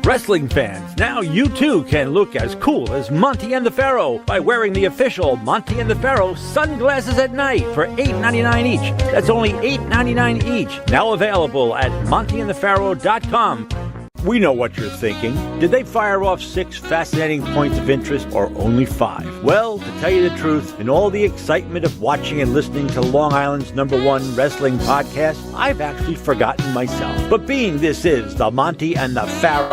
Wrestling fans, now you too can look as cool as Monty and the Pharaoh by wearing the official Monty and the Pharaoh sunglasses at night for $8.99 each. That's only $8.99 each. Now available at montyandthepharaoh.com. We know what you're thinking. Did they fire off 6 fascinating points of interest or only 5? Well, to tell you the truth, in all the excitement of watching and listening to Long Island's #1 wrestling podcast, I've actually forgotten myself. But being this is the Monty and the Pharaoh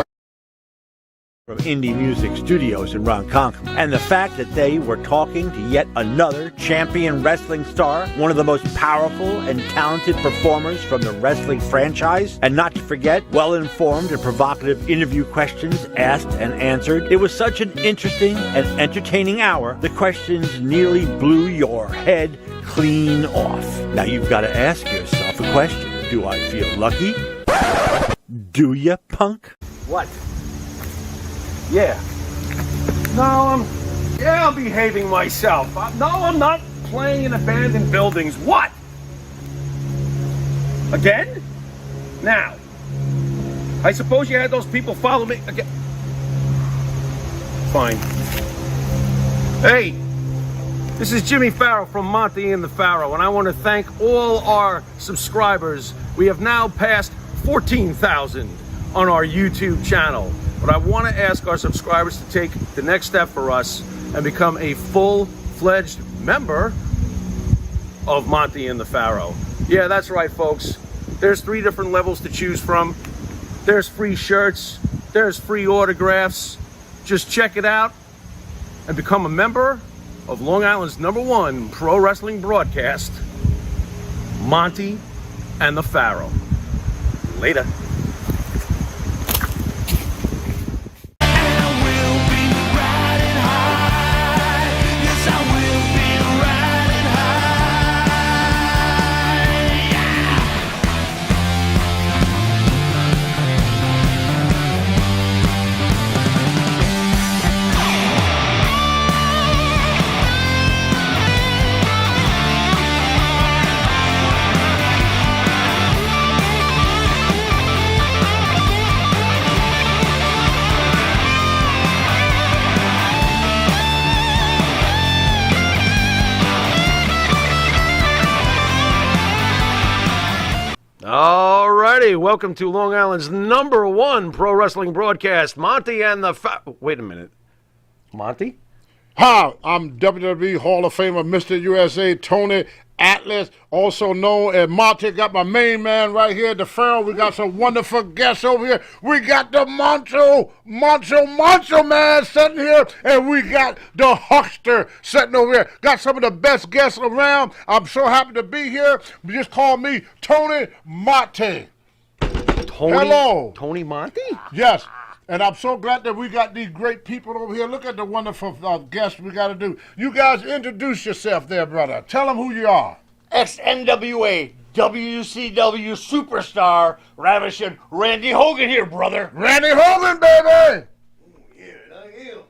from Indie Music Studios in Ronkonkoma, and the fact that they were talking to yet another champion wrestling star, one of the most powerful and talented performers from the wrestling franchise, and not to forget well-informed and provocative interview questions asked and answered. It was such an interesting and entertaining hour, the questions nearly blew your head clean off. Now you've got to ask yourself a question. Do I feel lucky? Do ya, punk? What? Yeah. No, I'm behaving myself. No, I'm not playing in abandoned buildings. What? Again? Now. I suppose you had those people follow me again. Fine. Hey, this is Jimmy Farrow from Monty and the Pharaoh, and I want to thank all our subscribers. We have now passed 14,000 on our YouTube channel. But I want to ask our subscribers to take the next step for us and become a full-fledged member of Monty and the Pharaoh. Yeah, that's right, folks. There's 3 different levels to choose from. There's free shirts. There's free autographs. Just check it out and become a member of Long Island's #1 pro wrestling broadcast, Monty and the Pharaoh. Later. Alrighty, welcome to Long Island's #1 pro wrestling broadcast, Monty and the Wait a minute. Monty? Hi, I'm WWE Hall of Famer Mr. USA Tony Atlas, also known as Monty. Got my main man right here, the Pharaoh. We got some wonderful guests over here. We got the Macho Man sitting here, and we got the Huckster sitting over here. Got some of the best guests around. I'm so happy to be here. Just call me Tony Monty. Hello. Tony Monty? Yes. And I'm so glad that we got these great people over here. Look at the wonderful guests we got to do. You guys introduce yourself there, brother. Tell them who you are. Ex-NWA WCW superstar ravishing Randy Hogan here, brother. Randy Hogan, baby! Yeah, and I am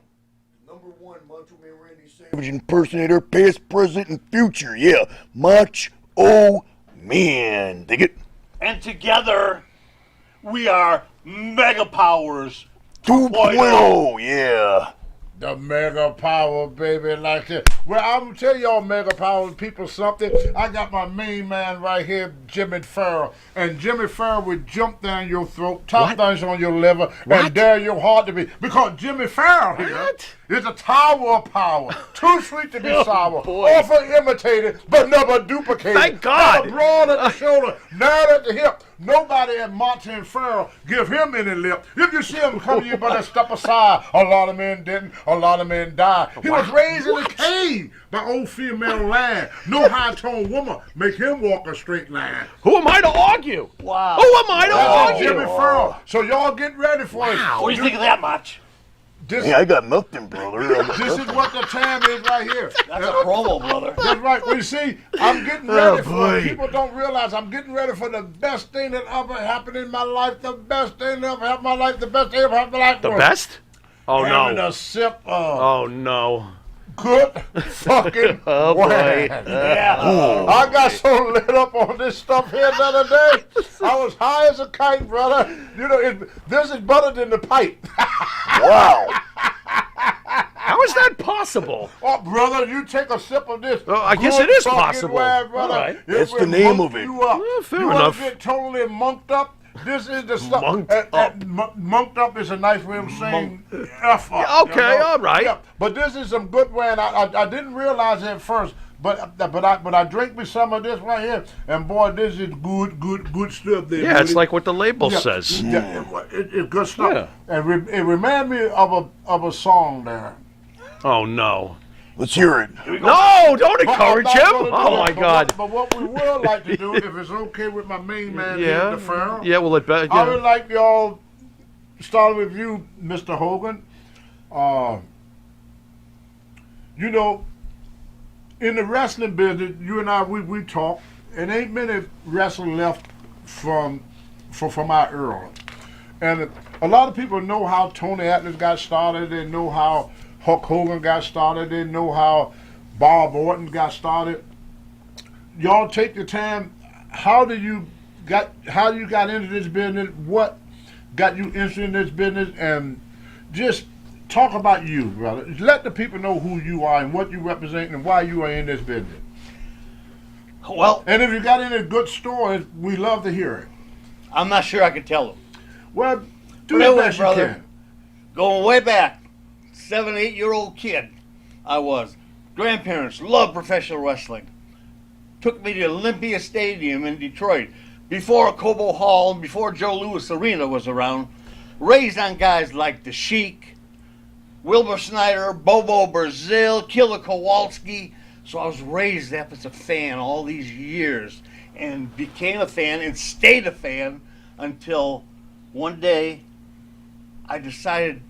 #1 Macho Man Randy Savage impersonator, past, present, and future. Yeah, Macho Man. Dig it? And together, we are Mega Powers 2.0, yeah. The Mega Power, baby, like that. Well, I'm going to tell y'all Mega Power people something. I got my main man right here, Jimmy Farrow. And Jimmy Farrow would jump down your throat, top things on your liver, and dare your heart to be. Because Jimmy Farrow here is a tower of power. Too sweet to be sour. Often imitated, but never duplicated. Thank God. Broad at the shoulder, narrowed at the hip. Nobody at Monty and Farrow give him any lip. If you see him coming, you better step aside. A lot of men didn't. A lot of men died. He was raised in a cave by old female land. No high-toned woman make him walk a straight line. Who am I to argue? Wow. Who am I to argue? Jimmy Farrow. So y'all get ready for it. What do you think of that much? Hey, I got nothing, brother. This is what the time is right here. That's a promo, brother. That's right. Well, you see, I'm getting ready for it. People don't realize I'm getting ready for the best thing that ever happened in my life. The best thing that ever happened in my life. The best thing that ever happened in my life. The best? Oh, Having no. a sip of Oh, no. good fucking wham. Yeah. I got so lit up on this stuff here the other day. I was high as a kite, brother. You know, this is better than the pipe. Wow. How is that possible? Oh, brother, you take a sip of this. Oh, I guess good it is fucking possible. wham, brother. All right. That's will the name monk of it. You up. Well, fair you wanna enough. get totally monked up? This is the stuff. Monked up. Monked up is a nice way of saying F up. Okay, all right. Yeah, but this is some good wham. I didn't realize it at first. But I drink me some of this right here, and boy, this is good stuff. There, Yeah, it's buddy. like what the label says. Yeah, it's good stuff. Yeah. And it reminds me of a song there. Oh, no. Let's hear it. No, don't But I'm encourage not him. gonna do Oh, it. my But God. But what we would like to do, if it's okay with my main man, here, the Pharaoh, Yeah, well, I would like y'all, starting with you, Mr. Hogan. You know, in the wrestling business, you and I, we talk, and ain't many wrestlers left from our era. And a lot of people know how Tony Atlas got started. They know how Hulk Hogan got started. They know how Bob Orton got started. Y'all take the time. How you got into this business? What got you interested in this business? And just talk about you, brother. Let the people know who you are and what you represent and why you are in this business. Well, And if you got any good stories, we love to hear it. I'm not sure I can tell them. Well, do But the anyway, best brother, you can. Going way back, 7, 8-year-old kid, I was. Grandparents loved professional wrestling. Took me to Olympia Stadium in Detroit before Cobo Hall, before Joe Louis Arena was around. Raised on guys like The Sheik, Wilbur Snyder, Bobo Brazil, Killer Kowalski. So I was raised up as a fan all these years and became a fan and stayed a fan until one day I decided,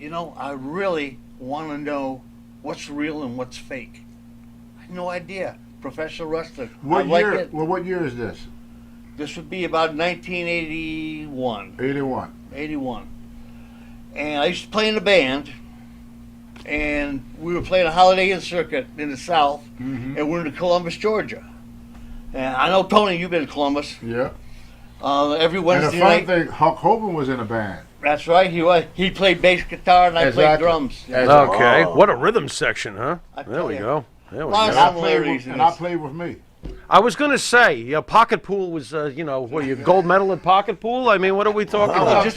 I really want to know what's real and what's fake. I had no idea. Professional wrestling. What I like year? it. Well, what year is this? This would be about 1981. 81. 81. And I used to play in a band, and we were playing a Holiday Inn circuit in the South, and we're in Columbus, Georgia. And I know, Tony, you've been to Columbus. Yeah. Every And the Wednesday funny night. thing, Hulk Hogan was in a band. That's right. He played bass guitar, and I played Exactly. drums. Okay, Wow. what a rhythm section, huh? I There tell we ya. go. There we Lots go. of similarities in And I this. played with me. I was going to say, pocket pool was, what are you, gold medal at pocket pool? I mean, what are we talking Oh, about? just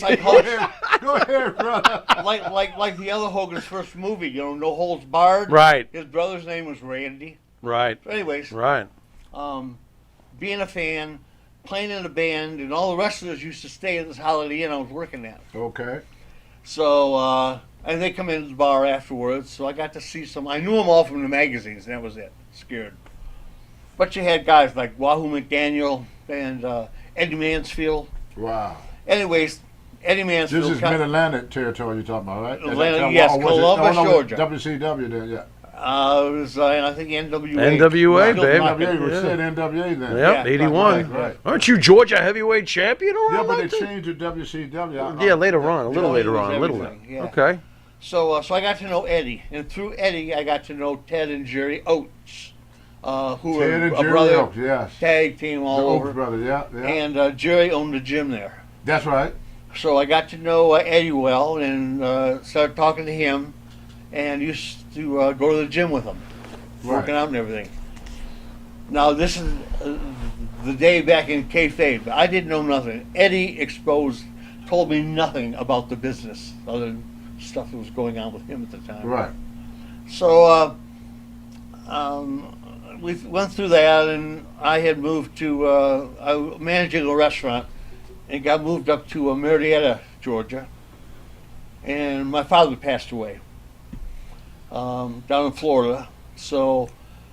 like Go ahead, go ahead, brother. like the other Hogan's first movie, No Holds Barred. Right, His brother's name was Randy. right, So anyways, right. being a fan, playing in a band, and all the wrestlers used to stay at this Holiday Inn I was working at. Okay. So, and they come into the bar afterwards, so I got to see some. I knew them all from the magazines, and that was it. Scared. But you had guys like Wahoo McDaniel and Eddie Mansfield. Wow. Anyways, Eddie Mansfield. This is Mid-Atlantic territory you're talking about, right? Atlantic, yes, Columbus, Georgia. WCW then, yeah. It was, I think, NWA. NWA, Still baby. not- NWA was Yeah. said NWA then. Yep, Yeah, 81. right. Aren't you Georgia heavyweight champion or Yeah, but they that thing? changed to WCW. Yeah, later on, a little Joey later was on, a little everything, later. yeah. Okay. So I got to know Eddie, and through Eddie, I got to know Ted and Jerry Oates, who were Ted and a Jerry brother Oaks, yes. tag team The all Oaks over. brothers, yeah, yeah. And Jerry owned the gym there. That's right. So I got to know Eddie well and started talking to him, and used to go to the gym with him, working out and everything. Now this is the day back in kayfabe. I didn't know nothing. Eddie told me nothing about the business other than stuff that was going on with him at the time. Right. So we went through that, and I had moved to I was managing a restaurant, and got moved up to Marietta, Georgia. And my father passed away down in Florida, so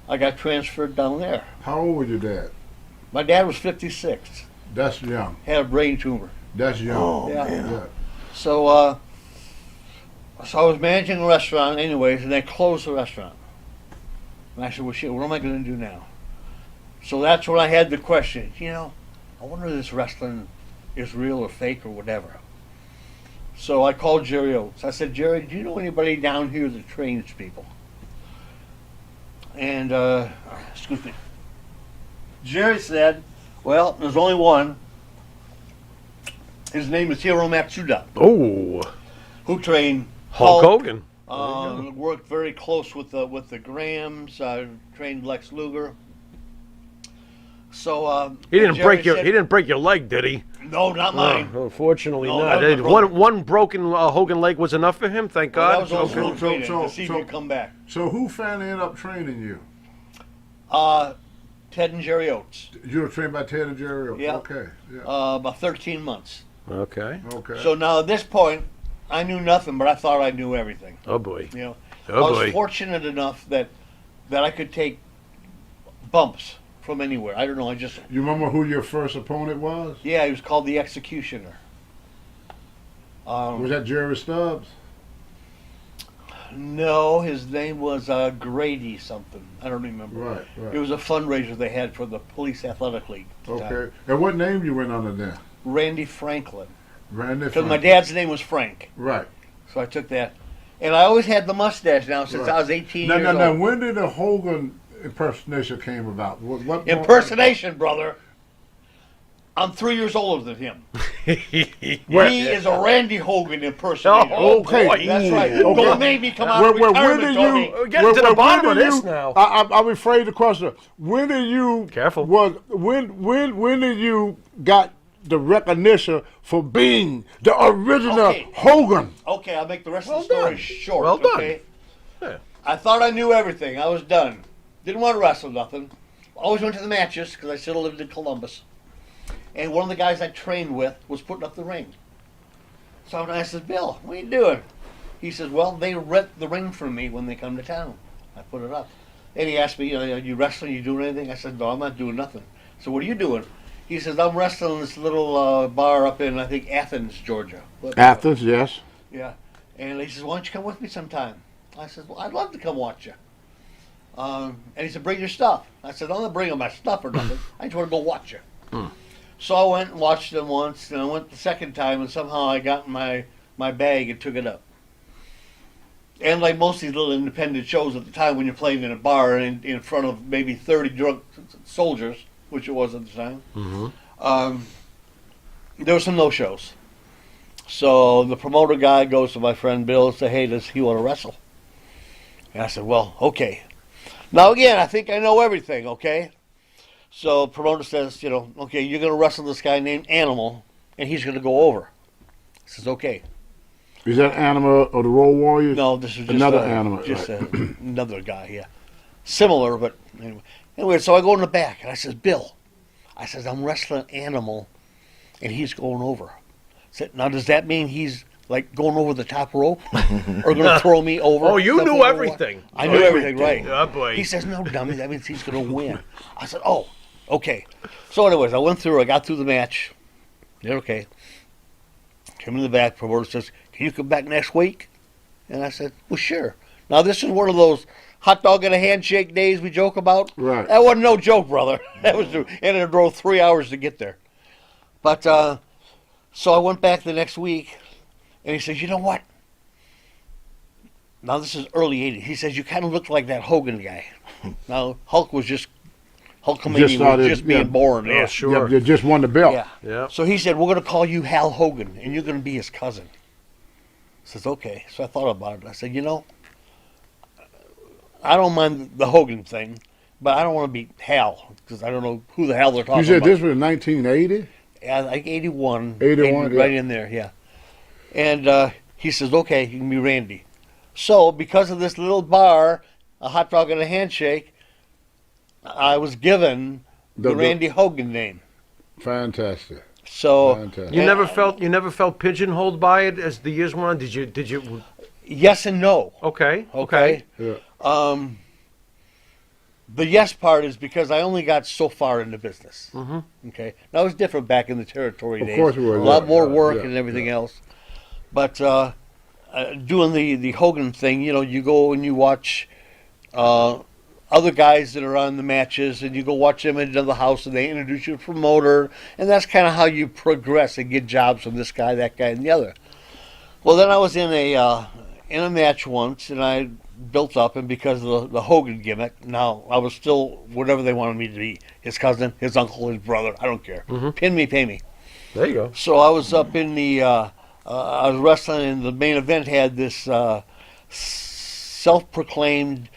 I got transferred down there. How old was your dad? My dad was 56, That's young. had a brain tumor. That's young. Oh, Yeah. man. Yeah. So I was managing a restaurant anyways, and they closed the restaurant. And I said, well, shit, what am I going to do now? So that's when I had the question, I wonder if this wrestling is real or fake or whatever. So I called Jerry Oates. I said, Jerry, do you know anybody down here that trains people? And, excuse me. Jerry said, well, there's only one. His name is Hiro Matsuda, Oh, who trained Hulk Hogan. Worked very close with the Grahams. Trained Lex Luger. So He didn't Jerry break your said- he didn't break your leg, did he? No, not mine. Unfortunately No, not. that was my One broken Hogan leg was enough for him. Thank Well, God. that was old Okay. school training So- to see if so- you come back. So who finally ended up training you? Ted and Jerry Oates. You were trained by Ted and Jerry. Yeah. Okay. Yeah. About 13 months. Okay. Okay. So now at this point, I knew nothing, but I thought I knew everything. Oh boy. You know, Oh I was boy. fortunate enough that I could take bumps from anywhere. I don't know. I just You remember who your first opponent was? he was called the Executioner. Was that Jerry Stubbs? No, his name was Grady something. I don't remember. Right. Right. It was a fundraiser they had for the Police Athletic League. at the time. Okay. And what name you went under there? Randy Franklin. Randy. Because my Frank. dad's name was Frank. Right. So I took that. And I always had the mustache now since Right. I was 18 Now, years now, old. when did the Hogan impersonation came about? What Impersonation, brother. I'm 3 years older than him. Where- He is a Randy Hogan impersonator. Oh, Okay. boy. That's right. Okay. Don't make me come out of when retirement, did Tony. you? We're getting to the bottom when of did this you- now. I'll rephrase the question. When did you? Careful. When did you got the recognition for being the original Okay. Hogan? Okay, I'll make the rest Well of the story done. short. Well done. Okay? Yeah. I thought I knew everything. I was done. Didn't want to wrestle nothing. Always went to the matches because I still lived in Columbus. And one of the guys I trained with was putting up the ring. So I said, Bill, what are you doing? He says, well, they rent the ring from me when they come to town. I put it up. And he asked me, are you wrestling? You doing anything? I said, no, I'm not doing nothing. So what are you doing? He says, I'm wrestling in this little bar up in, I think, Athens, Georgia. Athens, yes. Yeah. And he says, why don't you come with me sometime? I said, well, I'd love to come watch you. And he said, bring your stuff. I said, I'm not bringing my stuff or nothing. I just want to go watch you. So I went and watched them once, and I went the second time, and somehow I got in my bag and took it up. And like most of these little independent shows at the time when you're playing in a bar in front of maybe 30 drunk soldiers, which it was at the time, there were some no-shows. So the promoter guy goes to my friend Bill and says, hey, does he want to wrestle? And I said, well, okay. Now again, I think I know everything, okay? So promoter says, okay, you're going to wrestle this guy named Animal, and he's going to go over. I says, okay. Is that Animal or the Road Warriors? No, this is just Another Animal, just right. another guy, yeah. Similar, but anyway. Anyway, so I go in the back, and I says, Bill, I says, I'm wrestling Animal, and he's going over. I said, now, does that mean he's, like, going over the top rope or going to throw me over? Oh, you Something knew like everything. that? I knew everything, right. Oh, boy. He says, no, dummy, that means he's going to win. I said, oh, okay. So anyways, I got through the match. They're okay. Came in the back, promoter says, can you come back next week? And I said, well, sure. Now, this is one of those hot dog and a handshake days we joke about. Right. That wasn't no joke, brother. That was, and it drove 3 hours to get there. But, so I went back the next week, and he says, you know what? Now, this is early 80s. He says, you kind of look like that Hogan guy. Now, Hulkamania was just being born. Oh, Yeah. sure. Yeah, you just won the belt. Yeah. Yeah. So he said, we're going to call you Hal Hogan, and you're going to be his cousin. I says, okay. So I thought about it. I said, I don't mind the Hogan thing, but I don't want to be Hal, because I don't know who the hell they're talking You said about. this was 1980? Yeah, like 81. 81, right yeah. in there, yeah. And he says, okay, you can be Randy. So because of this little bar, a hot dog and a handshake, I was given the The- Randy Hogan name. Fantastic. So Fantastic. You never felt pigeonholed by it as the years went on. Did you? yes and no. Okay. Okay. Yeah. The yes part is because I only got so far in the business. Mm-hmm. Okay. Now it was different back in the territory Of days. course it was, A lot yeah, more yeah, work yeah, and everything else. But doing the Hogan thing, you go and you watch other guys that are on the matches, and you go watch them into the house, and they introduce you to a promoter, and that's kind of how you progress and get jobs from this guy, that guy, and the other. Well, then I was in a match once, and I built up, and because of the Hogan gimmick, now I was still whatever they wanted me to be. His cousin, his uncle, his brother, I don't care. Pin me, pay me. There you go. So I was up in the, I was wrestling, and the main event had this self-proclaimed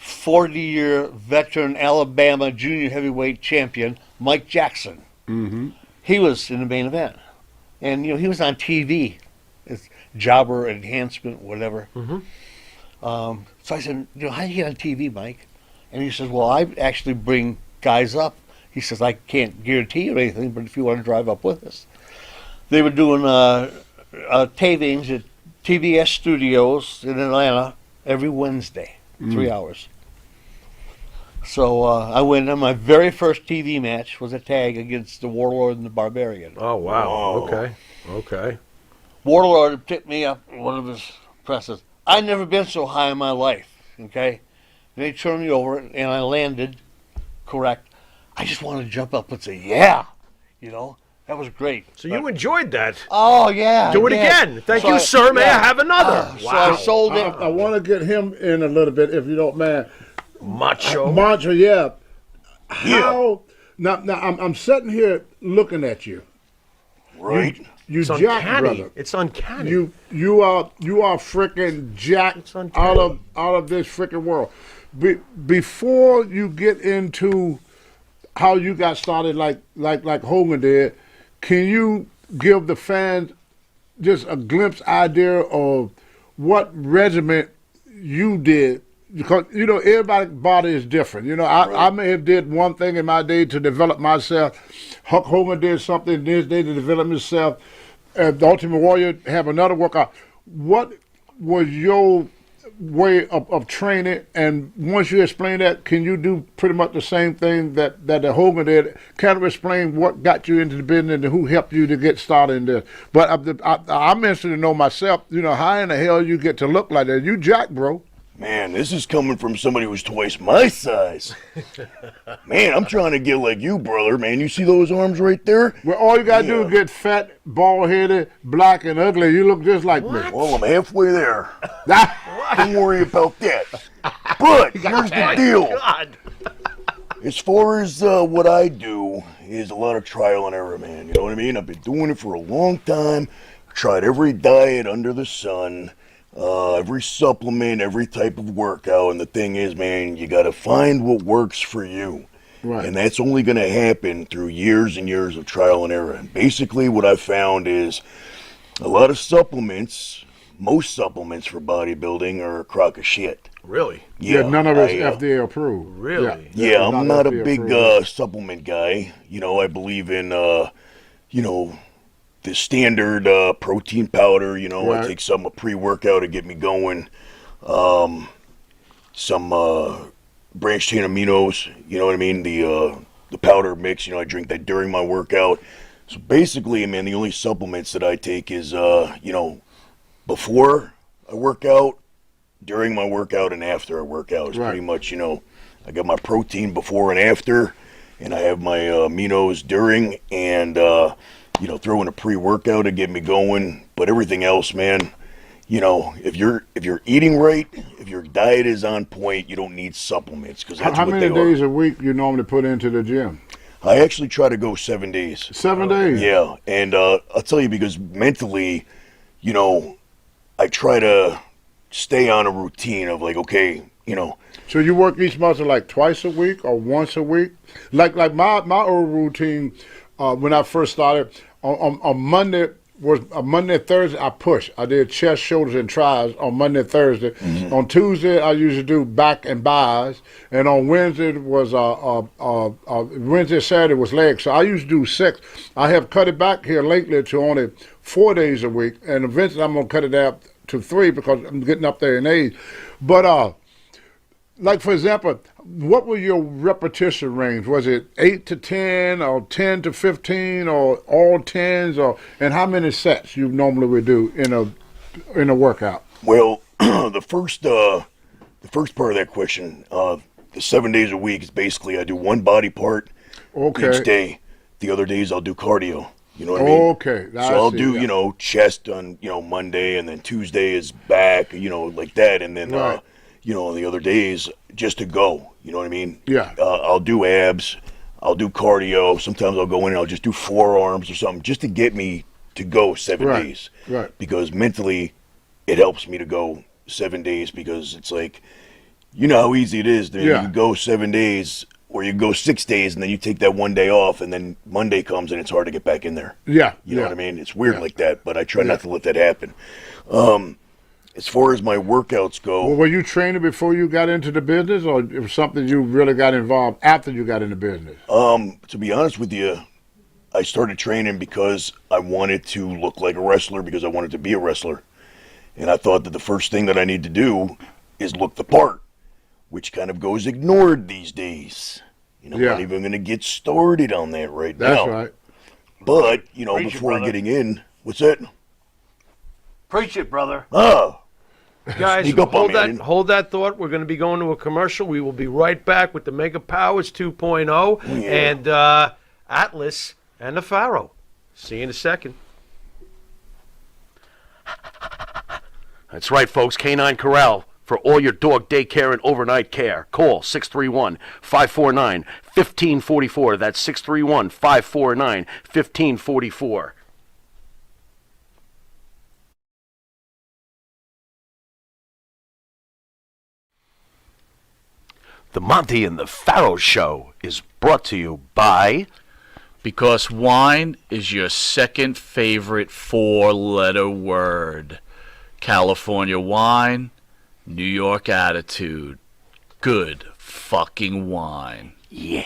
40-year veteran Alabama junior heavyweight champion, Mike Jackson. Mm-hmm. He was in the main event. And, he was on TV. It's jobber, enhancement, whatever. Mm-hmm. So I said, how do you get on TV, Mike? And he says, well, I actually bring guys up. He says, I can't guarantee you anything, but if you want to drive up with us. They were doing tapings at TBS Studios in Atlanta every Wednesday, 3 hours. So I went on my very first TV match was a tag against the Warlord and the Barbarian. Oh, wow. Whoa. Okay. Warlord picked me up in one of his presses. I'd never been so high in my life, okay? They turned me over, and I landed correct. I just wanted to jump up and say, yeah, that was great. So you enjoyed that. Oh, yeah. Do it I did. again. Thank So you, I- sir. May I yeah. have another? So I sold it. I want to get him in a little bit, if you don't mind. Macho. Macho, yeah. How? Now I'm sitting here looking at you. Right? You It's jack, uncanny. brother. It's uncanny. You are freaking jacked It's uncanny. out of this freaking world. Before you get into how you got started, like Hogan did, can you give the fans just a glimpse idea of what regiment you did? Because everybody's body is different. I may have did one thing in my day to develop myself. Hulk Hogan did something in his day to develop himself. The Ultimate Warrior have another workout. What was your way of training? And once you explain that, can you do pretty much the same thing that the Hogan did? Kind of explain what got you into the business and who helped you to get started in this. But I'm interested to know myself. How in the hell you get to look like that? You jack, bro. Man, this is coming from somebody who's twice my size. Man, I'm trying to get like you, brother. Man, you see those arms right there? Well, all you gotta do is get fat, bald-headed, black, and ugly. You look just like me. Well, I'm halfway there. Don't worry about that. But here's the deal. God. As far as what I do is a lot of trial and error, man. You know what I mean? I've been doing it for a long time. Tried every diet under the sun. Every supplement, every type of workout, and the thing is, man, you got to find what works for you. Right. And that's only going to happen through years and years of trial and error. And basically what I've found is a lot of supplements, most supplements for bodybuilding are a crock of shit. Really? Yeah, none of it's FDA approved. Really? Yeah, I'm not a FDA big approved. supplement guy. I believe in, the standard protein powder. Right. I take some pre-workout to get me going. Some branched chain aminos. You know what I mean? The powder mix. I drink that during my workout. So basically, man, the only supplements that I take is, before I work out, during my workout, and after I work out. It's Right. pretty much, I got my protein before and after, and I have my aminos during, and throw in a pre-workout to get me going. But everything else, man, if you're eating right, if your diet is on point, you don't need supplements, because that's How what many they days are. a week you normally put into the gym? I actually try to go 7 days. 7 days? Yeah, and I'll tell you, because mentally, I try to stay on a routine of like, okay, So you work each muscle like twice a week or once a week? Like my old routine when I first started, on Monday was Monday, Thursday, I push. I did chest, shoulders, and tries on Monday, Thursday. Mm-hmm. On Tuesday, I usually do back and buys, and on Wednesday was Wednesday, Saturday was legs. So I used to do 6. I have cut it back here lately to only 4 days a week, and eventually I'm gonna cut it out to 3 because I'm getting up there in age. But like for example, what was your repetition range? Was it 8 to 10 or 10 to 15 or all 10s, and how many sets you normally would do in a workout? Well, the first part of that question, the 7 days a week is basically I do one body part Okay. each day. The other days I'll do cardio. You know what I mean? Okay. So I'll do, you know, chest on, you know, Monday, and then Tuesday is back, you know, like that. And then, Right. you know, the other days just to go. You know what I mean? Yeah. I'll do abs. I'll do cardio. Sometimes I'll go in and I'll just do forearms or something just to get me to go 7 Right. days. Right. Because mentally, it helps me to go 7 days because it's like, you know how easy it is. Then Yeah. you go 7 days or you go 6 days and then you take that one day off and then Monday comes and it's hard to get back in there. Yeah. You know what I mean? It's weird Yeah. like that, but I try not to let that happen. As far as my workouts go, Well, were you training before you got into the business, or it was something you really got involved after you got in the business? to be honest with you, I started training because I wanted to look like a wrestler, because I wanted to be a wrestler. And I thought that the first thing that I need to do is look the part, which kind of goes ignored these days. You know, I'm not Yeah. even going to get started on that right That's now. right. But, you know, Preach it, before brother. getting in, what's that? Preach it, brother. Guys, Sneak up on hold me, I that, didn't- hold that thought. We're going to be going to a commercial. We will be right back with the Mega Powers 2.0 and Atlas and the Pharaoh. See you in a second. That's right, folks. Canine Corral for all your dog daycare and overnight care. Call 631-549-1544. That's 631-549-1544. The Monty and the Pharaoh Show is brought to you by... Because wine is your second favorite four-letter word. California wine, New York attitude. Good fucking wine. Yeah.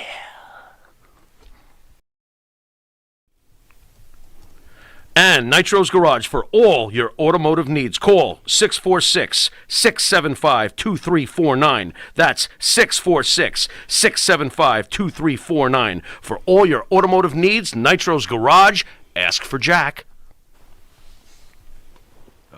And Nitro's Garage for all your automotive needs. Call 646-675-2349. That's 646-675-2349. For all your automotive needs, Nitro's Garage. Ask for Jack.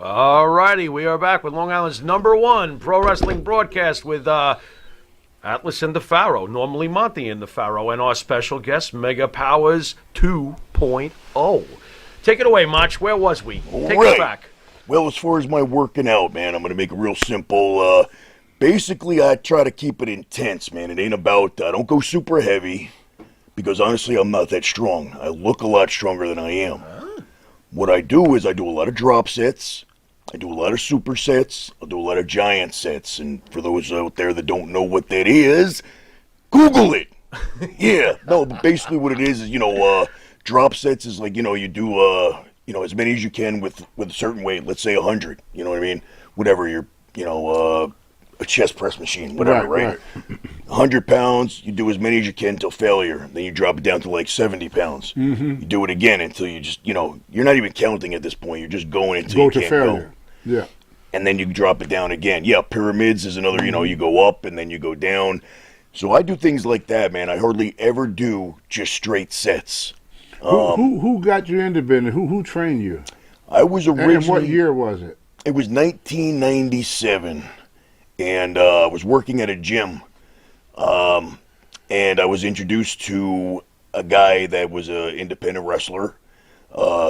All righty, we are back with Long Island's #1 pro wrestling broadcast with Atlas and the Pharaoh, normally Monty and the Pharaoh, and our special guest, Mega Powers 2.0. Take it away, Mach. Where was we? Take us back. Well, as far as my working out, man, I'm going to make it real simple. Basically, I try to keep it intense, man. It ain't about, I don't go super heavy, because honestly, I'm not that strong. I look a lot stronger than I am. What I do is I do a lot of drop sets. I do a lot of supersets. I'll do a lot of giant sets. And for those out there that don't know what that is, Google it. Yeah. No, but basically what it is, you know, drop sets is like, you know, you do, you know, as many as you can with a certain weight. Let's say 100. You know what I mean? Whatever your, you know, a chest press machine, whatever, right? 100 pounds, you do as many as you can until failure. Then you drop it down to like 70 pounds. You do it again until you just, you know, you're not even counting at this point. You're just going until Go you to can't failure. go. Yeah. And then you drop it down again. Yeah, pyramids is another, you know, you go up and then you go down. So I do things like that, man. I hardly ever do just straight sets. Who got you into business? Who trained you? I was originally... And what year was it? It was 1997. And I was working at a gym. And I was introduced to a guy that was an independent wrestler.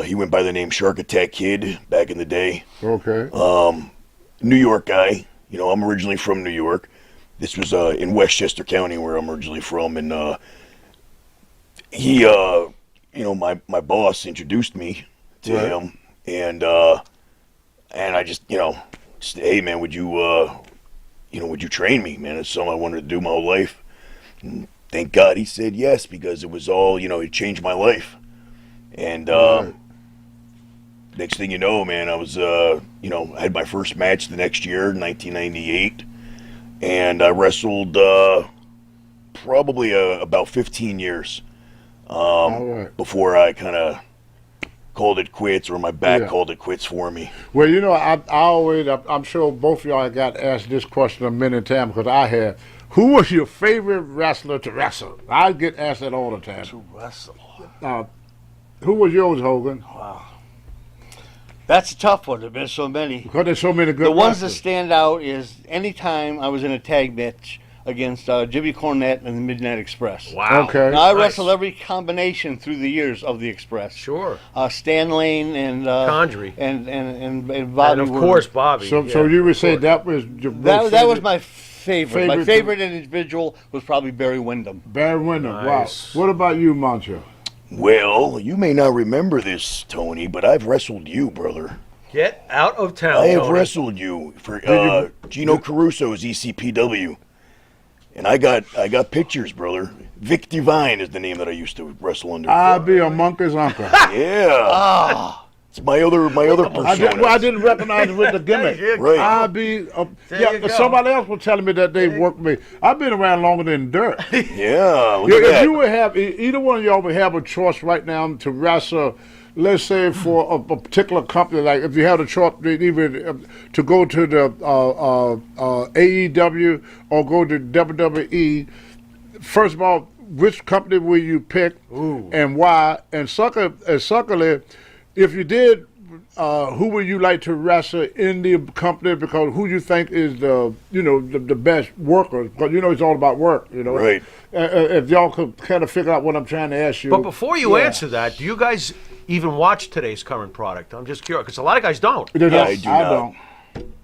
He went by the name Shark Attack Kid back in the day. Okay. New York guy. You know, I'm originally from New York. This was in Westchester County where I'm originally from. And he, you know, my boss introduced me to him. And I just, you know, just, hey, man, would you, you know, would you train me, man? It's something I wanted to do my whole life. And thank God he said yes, because it was all, you know, it changed my life. And next thing you know, man, I was, you know, I had my first match the next year, 1998. And I wrestled probably about 15 years before I kind of called it quits, or my back called it quits for me. Well, you know, I always, I'm sure both of y'all got asked this question a million times, because I have. Who was your favorite wrestler to wrestle? I get asked that all the time. To wrestle. Who was yours, Hogan? That's a tough one. There's been so many. Because there's so many good The ones that wrestlers. stand out is anytime I was in a tag match against Jimmy Cornette and the Midnight Express. Wow. Okay. Now, I Nice. wrestled every combination through the years of the Express. Sure. Stan Lane and Condrey. and Bobby. And of Wood. course, Bobby. So yeah, you would of say course. that was your That was my favorite. My Favorite- favorite individual was probably Barry Windham. Barry Windham. Nice. Wow. What about you, Moncho? Well, you may not remember this, Tony, but I've wrestled you, brother. Get out of town, I have Tony. wrestled you for Gino Caruso's ECPW, and I got pictures, brother. Vic Divine is the name that I used to wrestle under. I'll be a monkey's uncle. Yeah. It's my other persona. I didn't recognize it with the gimmick. Right. I'll be. There you go. Somebody else was telling me that they worked me. I've been around longer than dirt. Yeah. Look Yeah, at if that. you would have, either one of y'all would have a choice right now to wrestle, let's say for a particular company, like if you had a choice even to go to the AEW or go to WWE, first of all, which company will you pick and why? And secondly, if you did, who would you like to wrestle in the company? Because who you think is the best worker? Because it's all about work. Right. If y'all could kind of figure out what I'm trying to ask you. But before you answer that, do you guys even watch today's current product? I'm just curious, because a lot of guys don't. I do not. don't.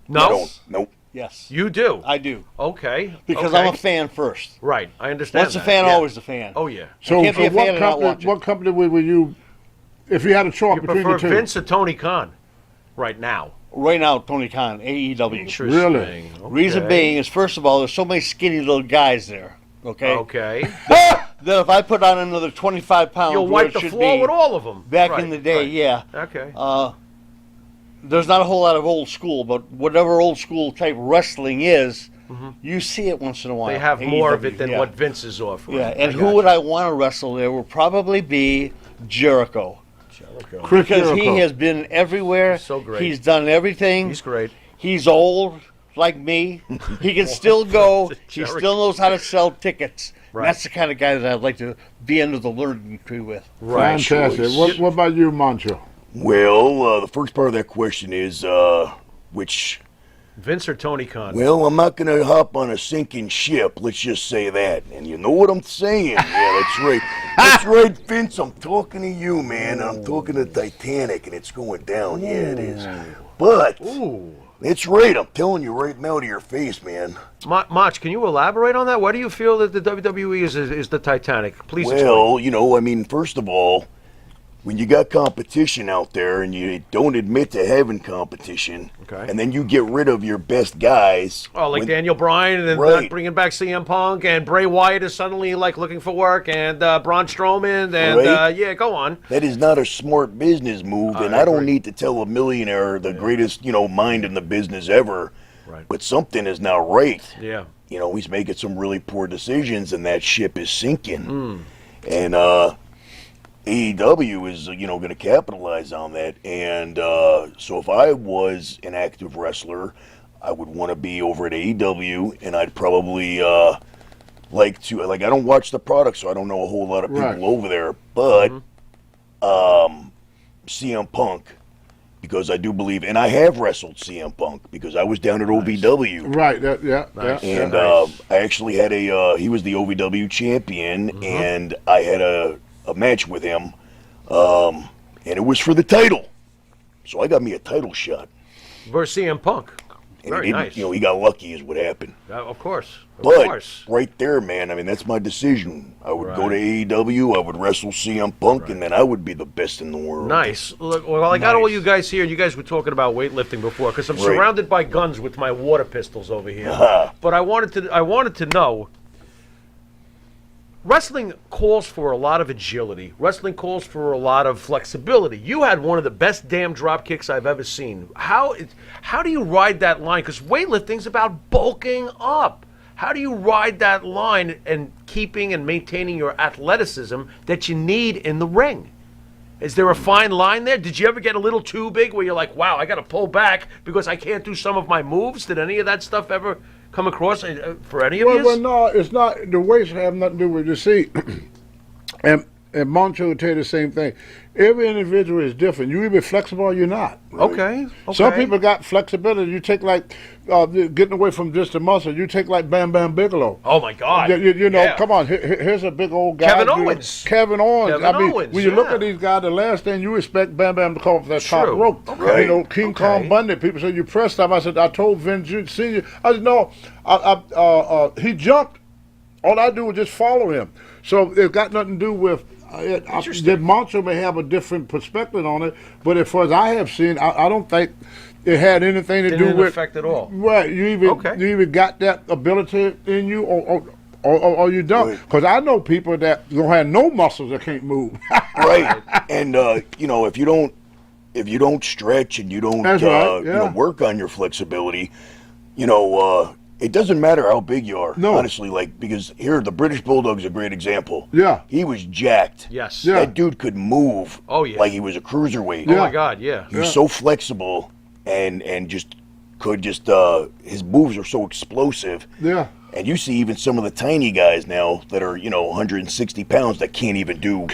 No? I don't. Nope. Yes. You do? I do. Okay. Because okay. I'm a fan first. Right, I understand Once a that, fan, yeah. always a fan. Oh, yeah. So, can't be a fan and not watch it. what company would you, if you had a choice You between prefer the two? Vince or Tony Khan right now? Right now, Tony Khan, AEW. Interesting. Really? Okay. Reason being is, first of all, there's so many skinny little guys there. Okay. Okay. That if I put on another 25 pounds, You'll where wipe it the should floor be with all of them. back Right, in the day, right. yeah. Okay. There's not a whole lot of old school, but whatever old school type wrestling is, you see it once in a while. They have more of AEW, it than yeah. what Vince is offering. Yeah, and I who got would you. I want to wrestle there would probably be Jericho. Chris Because Jericho. he has been everywhere. He's so great. He's done everything. He's great. He's old, like me. He can still go. He Jericho. still knows how to sell tickets. Right. That's the kind of guy that I'd like to be under the learning tree with. Right. Fantastic. choice. What about you, Moncho? Well, the first part of that question is which. Vince or Tony Khan? Well, I'm not gonna hop on a sinking ship. Let's just say that. And you know what I'm saying? Yeah, that's right. That's right, Vince. I'm talking to you, man. I'm talking to Titanic, and it's going down. Yeah, it is. But it's right. I'm telling you right now to your face, man. Mach, can you elaborate on that? Why do you feel that the WWE is the Titanic? Please explain. Well, I mean, first of all, when you got competition out there and you don't admit to having competition, Okay. and then you get rid of your best guys. Oh, like when- Daniel Bryan, and then Right. bringing back CM Punk, and Bray Wyatt is suddenly like looking for work, and Braun Strowman, and Right. yeah, go on. That is not a smart business move, and I don't agree. need to tell a millionaire, the greatest, mind in the business ever. Right. But something is not right. Yeah. He's making some really poor decisions, and that ship is sinking. Hmm. And AEW is, going to capitalize on that. And so if I was an active wrestler, I would want to be over at AEW, and I'd probably I don't watch the product, so I don't know a whole lot of people Right. over there. But CM Punk, because I do believe, and I have wrestled CM Punk because I was down at OVW. Right. Yeah. And I actually had he was the OVW champion, and I had a match with him, and it was for the title. So I got me a title shot. Versus CM Punk. And Very he nice. didn't, he got lucky is what happened. Of course. Of But course. right there, man, I mean, that's my decision. I would go to Right. AEW, I would wrestle CM Punk, and then I would be the best in the world. Nice. Look, well, I got all you guys here. You guys were talking about weightlifting before, because I'm Right. surrounded by guns with my water pistols over here. But I wanted to know. Wrestling calls for a lot of agility. Wrestling calls for a lot of flexibility. You had one of the best damn drop kicks I've ever seen. How do you ride that line? Because weightlifting's about bulking up. How do you ride that line and keeping and maintaining your athleticism that you need in the ring? Is there a fine line there? Did you ever get a little too big where you're like, wow, I got to pull back because I can't do some of my moves? Did any of that stuff ever come across for any of you? Well, no, it's not. The weights have nothing to do with it. You see, and and Moncho will tell you the same thing. Every individual is different. You either flexible or you're not. Okay. Some people got flexibility. You take like getting away from just the muscle. You take like Bam Bam Bigelow. Oh my God. You know, Yeah. come on. Here's a big old guy. Kevin Owens. Kevin Owens. Kevin I mean, Owens, when you look yeah. at these guys, the last thing you expect Bam Bam to come off that top True. rope. Okay. You know, King Kong Bundy. People say you pressed him. I said I told Vince Senior. I said no. He jumped. All I do was just follow him. So it got nothing to do with. That Moncho may have a different perspective on it, but as far as I have seen, I don't think it had anything to do with. Didn't affect at all. Right, you even got that ability in you, or you don't. Because I know people that don't have no muscles that can't move. Right, and you know, if you don't stretch and you don't you know, work on your flexibility, you know. It doesn't matter how big you are, honestly, like, because here, the British Bulldog's a great example. Yeah. He was jacked. Yes. Yeah. That dude could move like he was a cruiserweight. Oh my God, yeah. He was so flexible and just could just, his moves are so explosive. Yeah. And you see even some of the tiny guys now that are, you know, 160 pounds that can't even do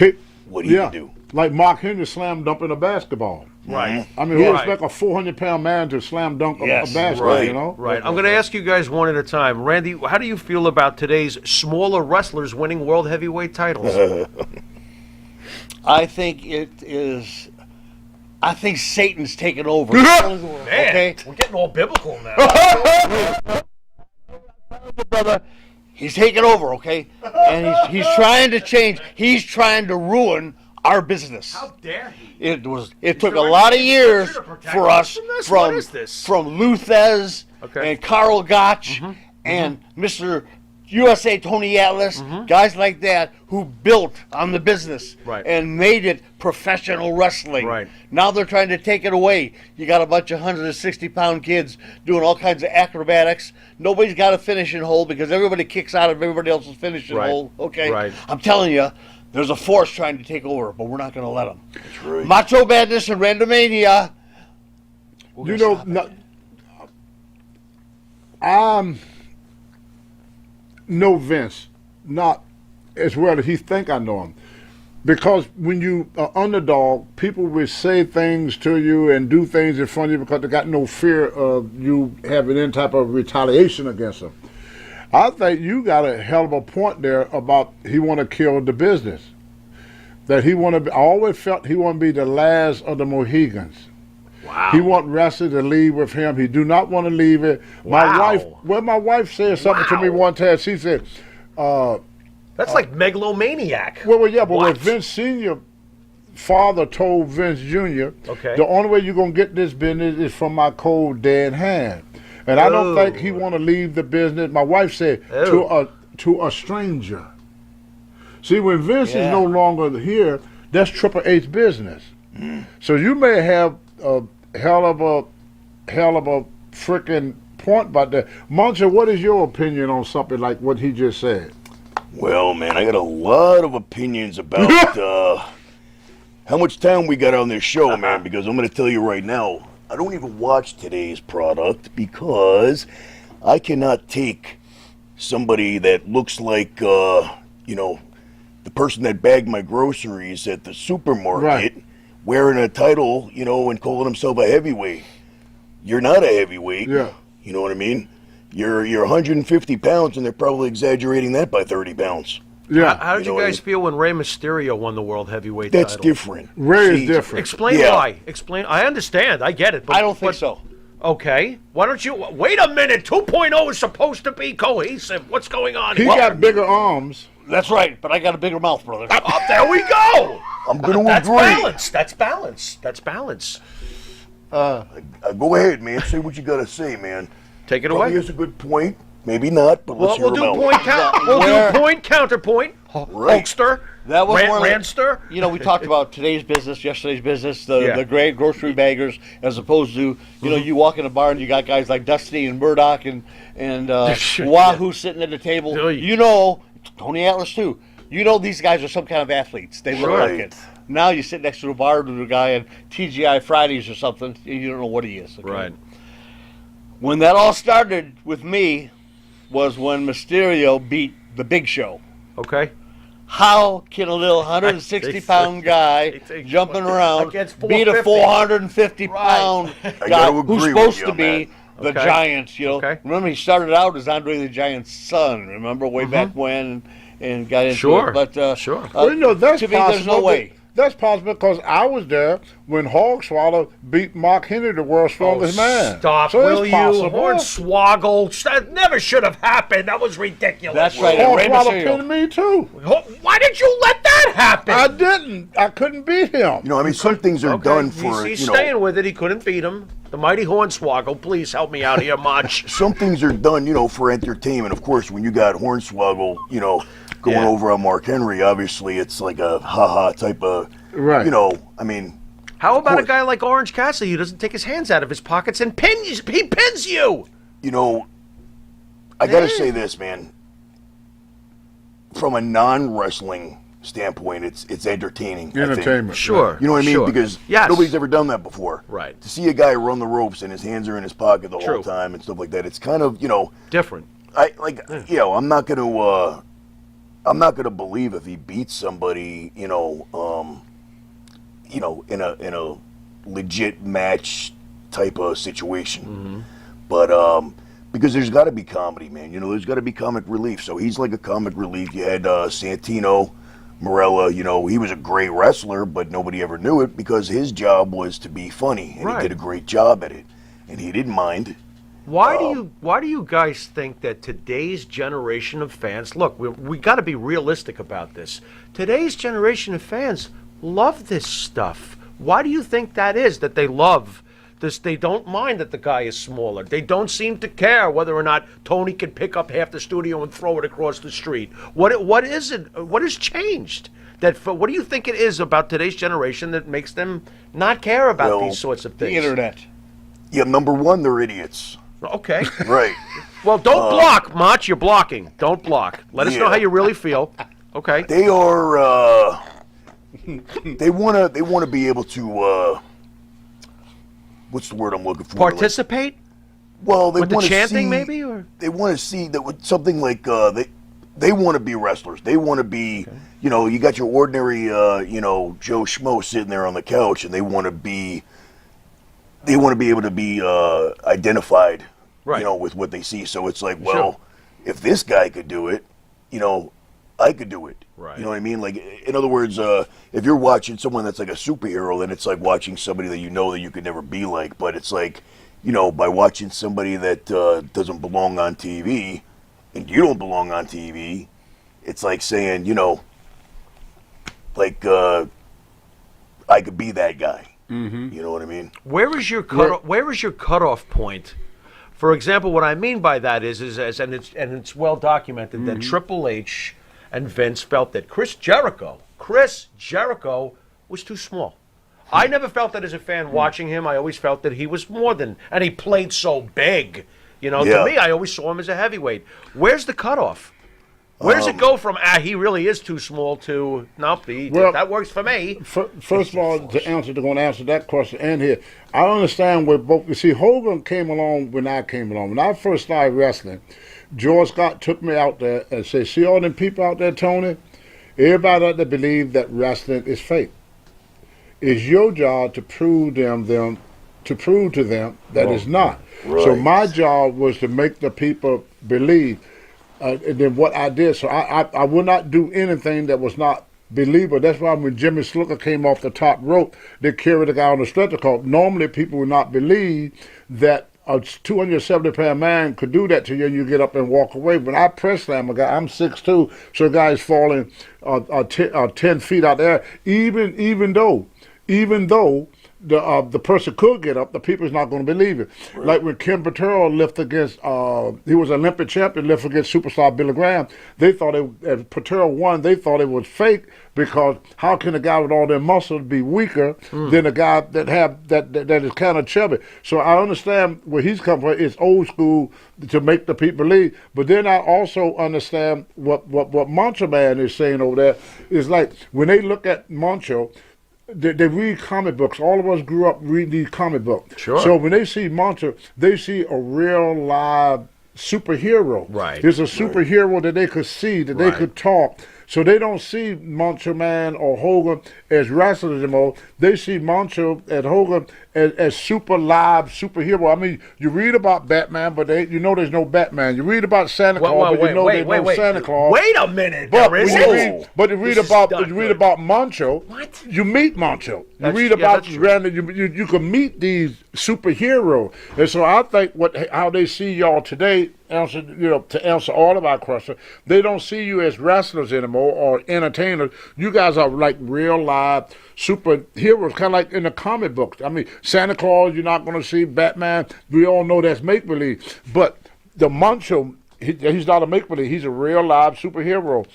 what he can do. Like Mark Henry slam dumping a basketball. Right. I mean, who expect a 400-pound man to slam dunk a basketball, you know? Right. I'm going to ask you guys one at a time. Randy, how do you feel about today's smaller wrestlers winning world heavyweight titles? I think it is. I think Satan's taken over. Man, okay? we're getting all biblical now. Brother, he's taken over, okay? And he's trying to change. He's trying to ruin our business. How dare he? It took a lot of years for us from Luthez and Carl Gotch and Mr. USA Tony Atlas, guys like that who built on the business and made it professional wrestling. Right. Now they're trying to take it away. You got a bunch of 160-pound kids doing all kinds of acrobatics. Nobody's got a finishing hold because everybody kicks out of everybody else's finishing hold. Okay. Right. I'm telling you. There's a force trying to take over, but we're not going to let them. That's right. Macho Madness and Randomania. You know, know Vince, not as well as he think I know him. Because when you are underdog, people will say things to you and do things in front of you because they got no fear of you having any type of retaliation against them. I think you got a hell of a point there about he want to kill the business. That he want to be, I always felt he want to be the last of the Mohegans. Wow. He want wrestling to leave with him. He do not want to leave it. My wife said something to me one time. She said, that's like megalomaniac. Well, yeah, but when Vince Sr. father told Vince Jr., the only way you're going to get this business is from my cold dead hand. And I don't think he want to leave the business. My wife said, to a stranger. See, when Vince is no longer here, that's Triple H's business. So you may have a hell of a freaking point about that. Moncho, what is your opinion on something like what he just said? Well, man, I got a lot of opinions about how much time we got on this show, man, because I'm going to tell you right now, I don't even watch today's product because I cannot take somebody that looks like, you know, the person that bagged my groceries at the supermarket wearing a title, you know, and calling himself a heavyweight. You're not a heavyweight. Yeah. You know what I mean? You're 150 pounds, and they're probably exaggerating that by 30 pounds. Yeah. How did you guys feel when Rey Mysterio won the world heavyweight That's title? different. Ray is different. Explain why. Explain. I understand. I get it. But I don't think so. Okay. Why don't you wait a minute? 2.0 is supposed to be cohesive. What's going on He here? got bigger arms. That's right, but I got a bigger mouth, brother. Oh, there we go. I'm going to agree. Balance. That's balance. That's balance. Go ahead, man. Say what you got to say, man. Take it Probably away. is a good point. Maybe not, but let's We'll hear do him point out. We'll do point counterpoint. Right. Hulkster. That was one of the- Randster. You know, we talked about today's business, yesterday's business, the great grocery baggers, as opposed to, you know, you walk in a bar and you got guys like Dusty and Murdoch and Wahoo sitting at the table. You know, Tony Atlas too. You know these guys are some kind of athletes. They look like it. Now you sit next to a bar with a guy on TGI Fridays or something, and you don't know what he is. Okay? Right. When that all started with me was when Mysterio beat the Big Show. Okay. How can a little 160-pound guy jumping around Against beat a 450-pound gotta guy agree who's with supposed you to on be that. the Okay. Giants? You know, Okay. remember he started out as Andre the Giant's son. Remember way back when, and got into Sure. it. But Sure. Well, you know, that's to me, possible. there's no way. That's possible because I was there when Hogswallow beat Mark Henry, the world's strongest man. Stop, So will it's you? possible. Hornswoggle. That never should have happened. That was ridiculous. That's right. And Rey Hogswallow Mysterio. pinned me too. Why did you let that happen? I didn't. I couldn't beat him. You know, I mean, some things are done for, He's you know, staying with it. He couldn't beat him. The mighty Hornswoggle. Please help me out here, Mach. some things are done, you know, for entertainment. Of course, when you got Hornswoggle, you know, going Yeah. over on Mark Henry, obviously it's like a ha-ha type of, Right. you know, I mean, How about a course. guy like Orange Cassidy who doesn't take his hands out of his pockets and pins? He pins you. you know, I gotta say this, man. From a non-wrestling standpoint, it's entertaining. I think. Entertainment. Sure. You know what I mean? Sure. Because Yes. nobody's ever done that before. Right. To see a guy run the ropes and his hands are in his pocket the True. whole time and stuff like that, it's kind of, you know, Different. I like, you know, I'm not gonna believe if he beats somebody, you know, in a legit match type of situation. But because there's got to be comedy, man. You know, there's got to be comic relief. So he's like a comic relief. You had Santino Marella. You know, he was a great wrestler, but nobody ever knew it because his job was to be funny, and Right. he did a great job at it, and he didn't mind. Why do you guys think that today's generation of fans, look, we got to be realistic about this. Today's generation of fans love this stuff. Why do you think that is, that they love this? They don't mind that the guy is smaller. They don't seem to care whether or not Tony can pick up half the studio and throw it across the street. What is it? What has changed? What do you think it is about today's generation that makes them not care about Well, these sorts of The things? internet. Yeah, number one, they're idiots. Okay. Right. Well, don't block, Mach. You're blocking. Don't block. Let us know Yeah. how you really feel. Okay. They are. They wanna be able to. What's the word I'm looking for? Participate Well, they with the want to chanting, see, maybe, or they want to see that with something like they want to be wrestlers. They want to be, you know, you got your ordinary, you know, Joe Schmo sitting there on the couch, and they want to be able to be identified, Right. you know, with what they see. So it's like, well, if this guy could do it, you know, I could do it. Right. You know what I mean? Like, in other words, if you're watching someone that's like a superhero, then it's like watching somebody that you know that you could never be like. But it's like, you know, by watching somebody that doesn't belong on TV, and you don't belong on TV, it's like saying, you know, like I could be that guy. Mm-hmm. You know what I mean? where is your cutoff point? For example, what I mean by that is and it's well documented that Triple H and Vince felt that Chris Jericho was too small. I never felt that as a fan watching him. I always felt that he was more than, and he played so big. You know, Yeah. to me, I always saw him as a heavyweight. Where's the cutoff? Where does it go from, he really is too small to, nope, Well, that works for me? First of all, to answer that question, and here, I understand where both. You see, Hogan came along when I came along. When I first started wrestling, George Scott took me out there and said, "See all them people out there, Tony? Everybody out there believe that wrestling is fake. It's your job to prove to them that it's not. So Right. my job was to make the people believe." And then what I did, so I would not do anything that was not believable. That's why when Jimmy Slicker came off the top rope, they carried the guy on the stretcher. Because normally people would not believe that a 270-pound man could do that to you, and you get up and walk away. When I press slam a guy, I'm 6'2", so the guy's falling 10 feet out there. Even though the person could get up, the people's not going to believe it. Right. Like when Ken Patera lifted against, he was Olympic champion, lifted against superstar Billy Graham. They thought as Patera won, they thought it was fake because how can a guy with all their muscles be weaker than a guy that is kind of chubby? So I understand where he's come from. It's old school to make the people believe. But then I also understand what Macho Man is saying over there. Is like when they look at Macho, they read comic books. All of us grew up reading these comic books. Sure. So when they see Monster, they see a real live superhero. Right. There's a superhero that they could see, that they could talk. So they don't see Macho Man or Hogan as wrestlers anymore. They see Macho and Hogan as super live superhero. I mean, you read about Batman, but you know there's no Batman. You read about Santa Claus, but you know there's no Santa Claus. Wait a minute. But there is you read about Mancho. What? You meet Mancho. You read that's about true. Randy. You can meet these superheroes, and so I think how they see y'all today. To answer all of our questions, they don't see you as wrestlers anymore or entertainers. You guys are like real live superheroes, kind of like in the comic books. I mean, Santa Claus, you're not going to see Batman. We all know that's make believe, but the Mancho, he's not a make believe. He's a real live superhero.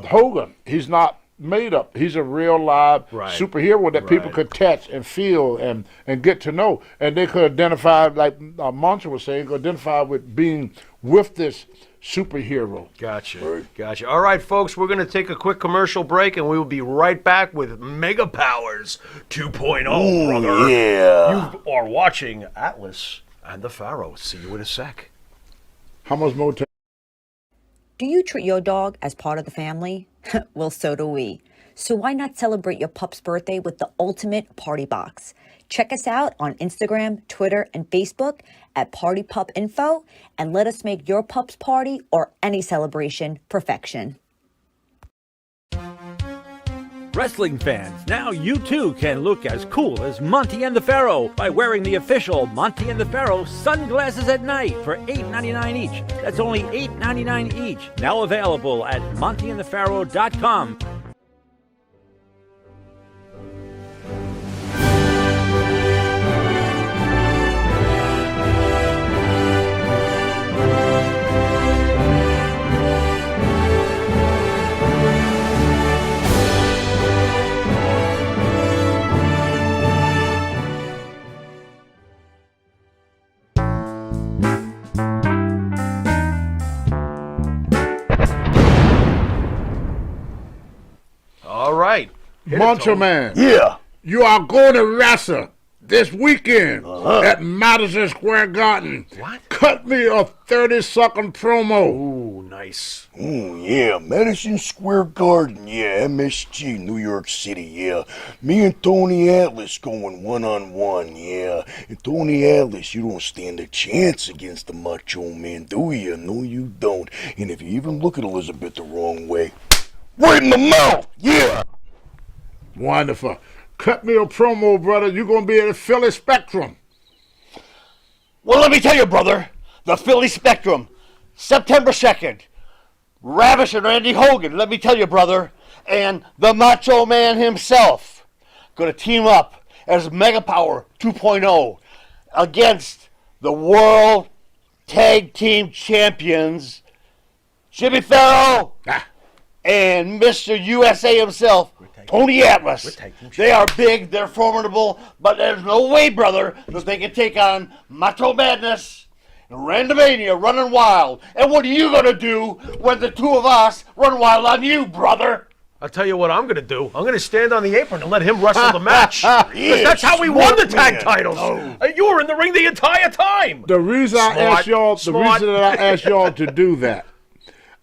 Hogan, he's not made up. He's a real live superhero that people could touch and feel and get to know, and they could identify, like Mancha was saying, identify with being with this superhero. Gotcha. All right, folks, we're going to take a quick commercial break, and we will be right back with Mega Powers 2.0, brother. Yeah. You are watching Atlas and the Pharaoh. See you in a sec. How much more time? Do you treat your dog as part of the family? Well, so do we. So why not celebrate your pup's birthday with the ultimate party box? Check us out on Instagram, Twitter, and Facebook at Party Pup Info, and let us make your pup's party or any celebration perfection. Wrestling fans, now you too can look as cool as Monty and the Pharaoh by wearing the official Monty and the Pharaoh sunglasses at night for $8.99 each. That's only $8.99 each. Now available at montyandthepharaoh.com. All right. Macho Man. Yeah. You are going to wrestle this weekend at Madison Square Garden. What? Cut me a 30-second promo. Ooh, nice. Oh, yeah, Madison Square Garden, yeah, MSG, New York City, yeah. Me and Tony Atlas going one-on-one, yeah. And Tony Atlas, you don't stand a chance against the Macho Man, do you? No, you don't. And if you even look at Elizabeth the wrong way, right in the mouth, yeah. Wonderful. Cut me a promo, brother. You're going to be at the Philly Spectrum. Well, let me tell you, brother, the Philly Spectrum, September 2nd, Ravish and Randy Hogan, let me tell you, brother, and the Macho Man himself going to team up as Mega Power 2.0 against the World Tag Team Champions, Jimmy Farrow and Mr. USA himself, Tony Atlas. They are big, they're formidable, but there's no way, brother, that they can take on Macho Madness and Randomania running wild. And what are you going to do when the two of us run wild on you, brother? I'll tell you what I'm going to do. I'm going to stand on the apron and let him wrestle the match. Because that's how we won the tag titles. You were in the ring the entire time. The reason I asked y'all to do that,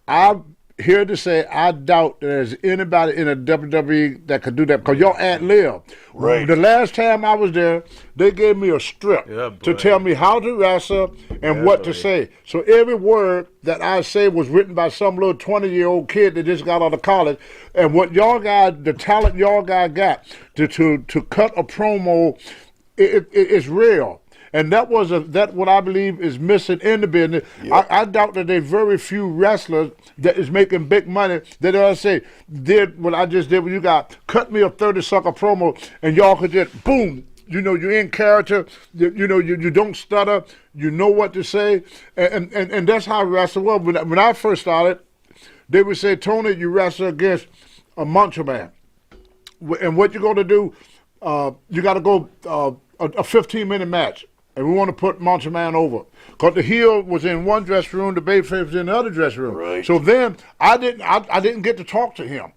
I'm here to say I doubt there's anybody in the WWE that could do that because y'all ad-lib. Right. The last time I was there, they gave me a strip to tell me how to wrestle and what to say. So every word that I say was written by some little 20-year-old kid that just got out of college. And what y'all guys, the talent y'all guys got to cut a promo, it's real. And that what I believe is missing in the business. Yep. I doubt that there's very few wrestlers that is making big money that I say did what I just did when you got cut me a 30-second promo and y'all could just boom. You know, you're in character. You don't stutter. You know what to say, and that's how I wrestle was. When I first started, they would say, Tony, you wrestle against a Macho Man, and what you're going to do, you got to go a 15-minute match. And we want to put Macho Man over. Because the heel was in one dressing room, the babyface was in the other dressing room. Right. So then I didn't get to talk to him.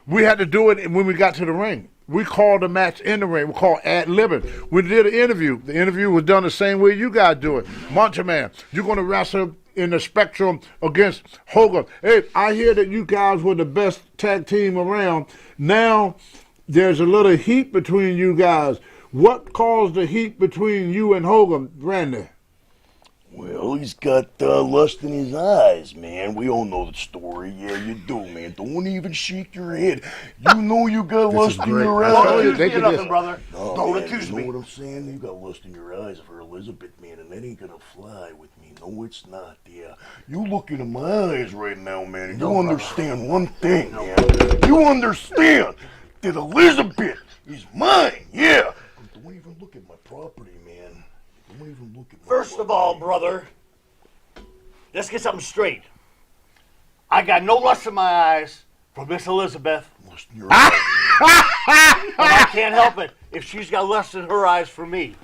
We had to do it when we got to the ring. We called the match in the ring. We called ad-libbing. We did an interview. The interview was done the same way you guys do it. Macho Man, you're going to wrestle in the spectrum against Hogan. Hey, I hear that you guys were the best tag team around. Now there's a little heat between you guys. What caused the heat between you and Hogan, Randy? Well, he's got lust in his eyes, man. We all know the story. Yeah, you do, man. Don't even shake your head. You know you got lust in your eyes. Don't accuse me of nothing, brother. No, Don't man, accuse you me. know what I'm saying? You got lust in your eyes for Elizabeth, man, and that ain't gonna fly with me. No, it's not. Yeah, you look into my eyes right now, man, and you understand one thing, man. You understand that Elizabeth is mine. Yeah. But don't even look at my property, man. Don't even look at my First of all, brother, let's get something straight. I got no lust in my eyes for Miss Elizabeth, lust in your eyes. but I can't help it if she's got lust in her eyes for me.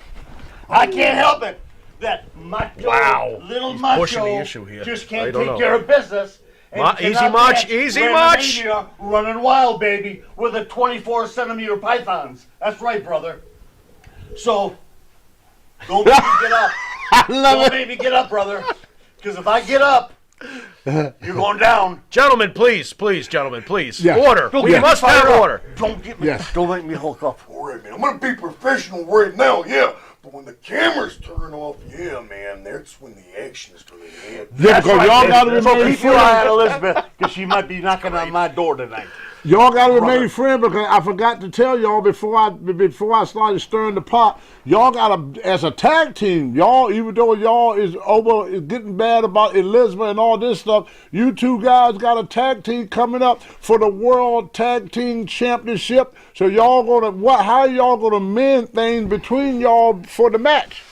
I can't help it that macho, little macho pushing the issue here. just I can't don't take know. care of business. And Easy cannot march, match easy Randy march. Mania running wild, baby, with the 24-centimeter pythons. That's right, brother. So, don't make me get up. Don't make me get up, brother. Because if I get up, you're going down. Gentlemen, please, gentlemen, please. Yeah. Order. We get must me have fired up. order. Don't get me. Yes. Don't make me hook up. All right, man. I'm gonna be professional right now, yeah. But when the cameras turn off, yeah, man, that's when the action's gonna happen. Yeah, because y'all got to remain Keep your eye on friends. Elizabeth, because she might be knocking on my door tonight. Y'all got to remain friends because I forgot to tell y'all before I started stirring the pot. Y'all got to, as a tag team, y'all, even though y'all is getting bad about Elizabeth and all this stuff, you two guys got a tag team coming up for the World Tag Team Championship. So y'all how y'all gonna mend things between y'all for the match?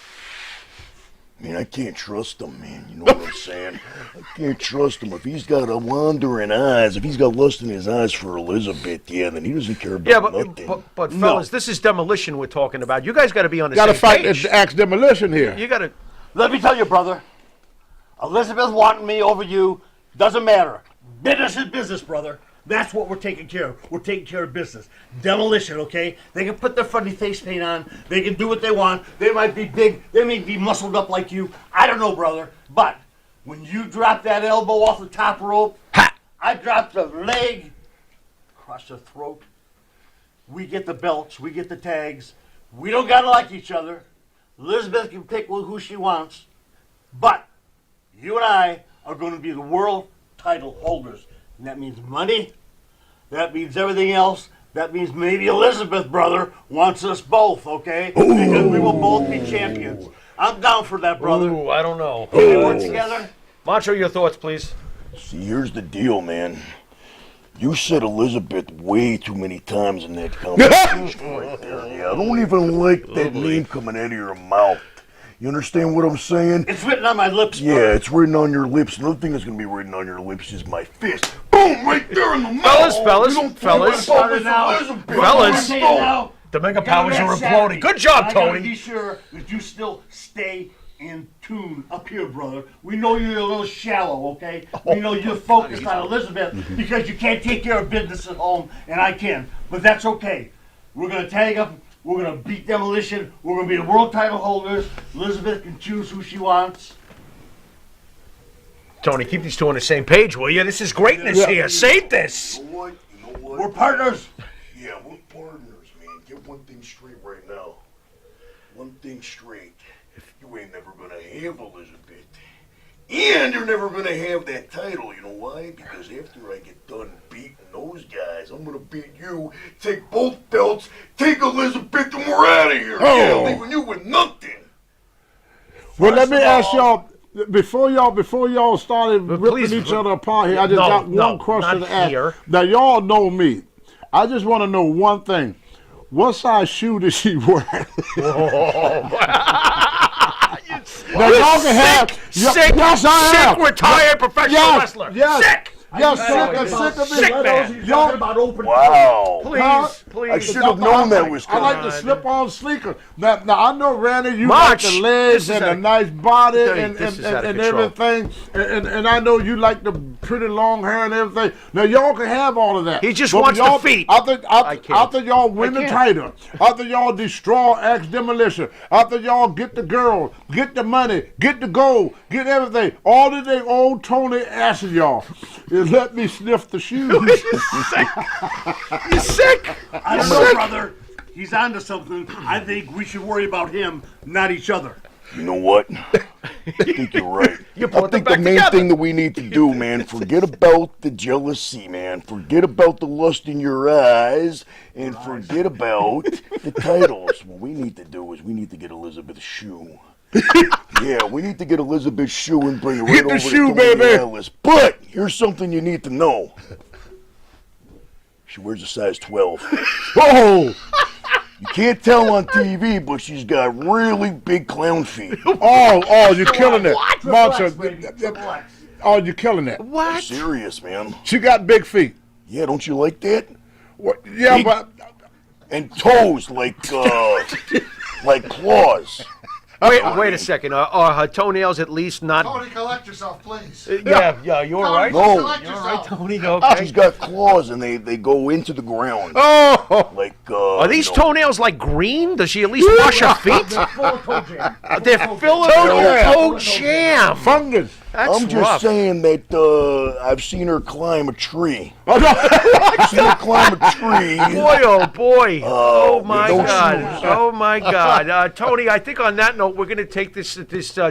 Man, I can't trust him, man. You know what I'm saying? I can't trust him. If he's got a wandering eyes, if he's got lust in his eyes for Elizabeth, yeah, then he doesn't care about Yeah, nothing. but fellas, this is demolition we're talking about. You guys got to be on the Got to same fight page. the axe demolition here. You got to. Let me tell you, brother. Elizabeth wanting me over you doesn't matter. Business is business, brother. That's what we're taking care of. We're taking care of business. Demolition, okay? They can put their funny face paint on. They can do what they want. They might be big. They may be muscled up like you. I don't know, brother. But when you drop that elbow off the top rope, I drop the leg across the throat. We get the belts. We get the tags. We don't got to like each other. Elizabeth can pick who she wants. But you and I are going to be the world title holders. And that means money. That means everything else. That means maybe Elizabeth, brother, wants us both, okay? Because we will both be champions. I'm down for that, brother. Ooh, I don't know. Can we work together? Macho, your thoughts, please. See, here's the deal, man. You said Elizabeth way too many times in that conversation right there. Yeah, I don't even like that name coming out of your mouth. You understand what I'm saying? It's written on my lips, brother. Yeah, it's written on your lips. Another thing that's gonna be written on your lips is my fist. Boom! Right there in the mouth. Fellas, You don't fellas. talk about Now. Elizabeth. Fellas. Now, The mega you gotta powers are be savvy. imploding. Good job, I gotta Tony. be sure that you still stay in tune up here, brother. We know you're a little shallow, okay? We know you're focused on Elizabeth because you can't take care of business at home, and I can. But that's okay. We're gonna tag up. We're gonna beat Demolition. We're gonna be the world title holders. Elizabeth can choose who she wants. Tony, keep these two on the same page, will you? This is greatness here. Save this. You know what? You know what? We're partners. Yeah, we're partners, man. Get one thing straight right now. One thing straight. You ain't never gonna have Elizabeth. And you're never gonna have that title. You know why? Because after I get done beating those guys, I'm gonna beat you, take both belts, take Elizabeth, and we're out of here. Yeah, leaving you with nothing. Well, let me ask y'all, before y'all started ripping please, each other apart here, I just no, got one no, question not to ask. here. Now, y'all know me. I just want to know one thing. What size shoe does she wear? Now, y'all can have... Sick, yes, I am. sick, retired professional wrestler. Yes. Sick. Y'all sick of me. Y'all about open. Wow. Please. I should have known that was I coming. like to slip on sneakers. Now I know, Randy, you March, like the legs this is and the a- nice body This is out of and control. everything. And I know you like the pretty long hair and everything. Now y'all can have all of that. He just But wants the y'all- feet. After y'all win the can't. title, after y'all destroy Axe Demolition, after y'all get the girl, get the money, get the gold, get everything, all that they old Tony asking y'all is let me sniff the shoes. You're sick. I don't know, brother. He's onto something. I think we should worry about him, not each other. You know what? I think you're right. You I put them think the back main together. thing that we need to do, man, forget about the jealousy, man. Forget about the lust in your eyes, and forget about the titles. What we need to do is we need to get Elizabeth's shoe. Yeah, we need to get Elizabeth's shoe and bring it right Get the over shoe, to Tony baby. Ellis. But here's something you need to know. She wears a size 12. Oh, You can't tell on TV, but she's got really big clown feet. oh, you're killing it, Monster. Relax. Oh, you're killing it. I'm serious, man. She got big feet. Yeah, don't you like that? What? Yeah, Big- but And toes like claws. Wait a second. Are her toenails at least not? Tony, collect yourself, please. Yeah. You all right? No. Collect yourself. Tony. Okay. She's got claws and they go into the ground. oh, Like Are these you know, toenails like green? Does she at least wash her feet? Full of toe jam. They're full of toe jam. fungus. That's I'm just rough. saying that I've seen her climb a tree. Oh, no. I've seen her climb a tree. Boy, oh boy! Oh my with no God! shoes. Oh my God! Tony, I think on that note, we're going to take this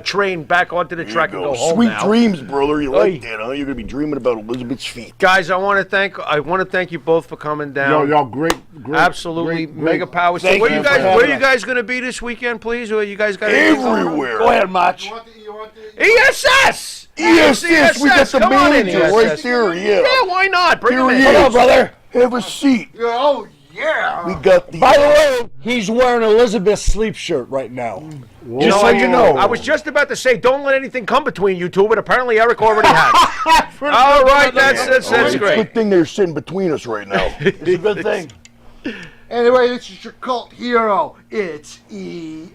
train back onto the track and go home Sweet now. dreams, brother. You like Oy. that, huh? You're gonna be dreaming about Elizabeth's feet. Guys, I want to thank you both for coming down. Y'all great. Absolutely, great. mega powers. So Thank where you you for guys? having Where are you us. guys going to be this weekend, please? Or you guys got anything going on? Everywhere. Go ahead, Mach. You want the ESS. Yes, we got the Come on in, manager right ESS. there. Yeah, why not? Bring Here him he in. is. Brother. Have a seat. Oh, yeah. We got the. By the way, he's wearing Elizabeth's sleep shirt right now. Just so you know. I was just about to say, don't let anything come between you two, but apparently Eric already has. All right, that's It's a great. good thing they're sitting between us right now. It's a good thing. Anyway, this is your cult hero. It's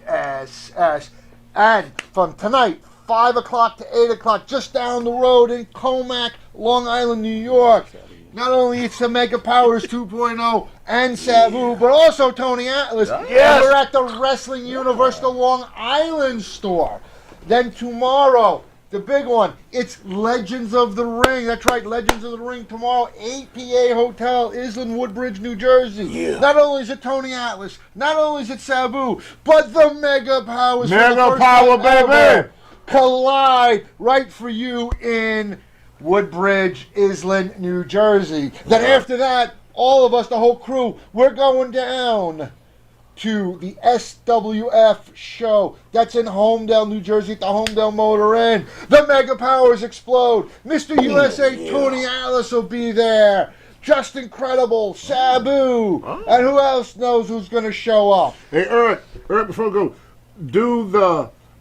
ESS. And from tonight, 5 o'clock to 8 o'clock, just down the road in Comac, Long Island, New York. Not only it's the Mega Powers 2.0 and Sabu, but also Tony Atlas. Yes. And we're at the Wrestling Universe, the Long Island store. Then tomorrow, the big one, it's Legends of the Ring. That's right, Legends of the Ring tomorrow, 8 PA Hotel, Island, Woodbridge, New Jersey. Yeah. Not only is it Tony Atlas, not only is it Sabu, but the Mega Powers. for the Mega first Power, time baby. ever collide right for you in Woodbridge, Island, New Jersey. Then after that, all of us, the whole crew, we're going down to the SWF show. That's in Homedale, New Jersey at the Homedale Motor Inn. The Mega Powers explode. Mr. USA Tony Atlas will be there. Just Incredible, Sabu. And who else knows who's going to show up? Hey, Eric, before we go, do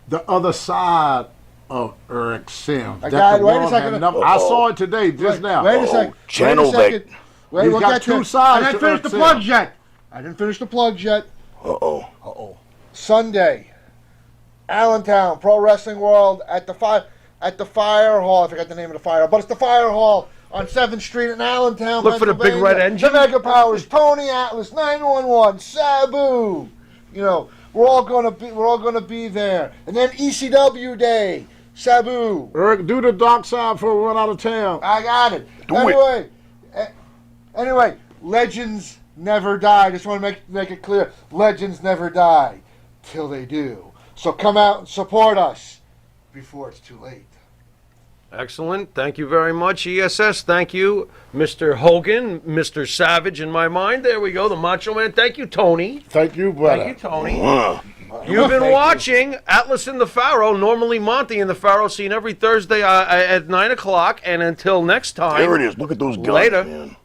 the other side of Eric Sims. I That got it. the Wait a one second. had number- I saw it today, just now. Wait a second. Channel Wait a second. Wait, He's we'll got get two to it. sides I to didn't finish the Earth plugs Sim. yet. I didn't finish the plugs yet. Uh-oh. Sunday, Allentown Pro Wrestling World at the Fire Hall. I forgot the name of the fire hall, but it's the Fire Hall on 7th Street in Allentown. Look for the big red Pennsylvania. engine. The Mega Powers, Tony Atlas, 911, Sabu. You know, we're all gonna be there. And then ECW Day, Sabu. Eric, do the dark side before we run out of town. I got it. Do Anyway, legends never die. Just want to make it clear. Legends never die till they do. So come out and support us before it's too late. Excellent. Thank you very much, ESS. Thank you, Mr. Hogan, Mr. Savage in my mind. There we go, the Macho Man. Thank you, Tony. Thank you, brother. Thank you, Tony. You've been watching Atlas and the Pharaoh, normally Monty and the Pharaoh, seen every Thursday at 9 o'clock. And until next time. There it is. Look at those guns, Later. man.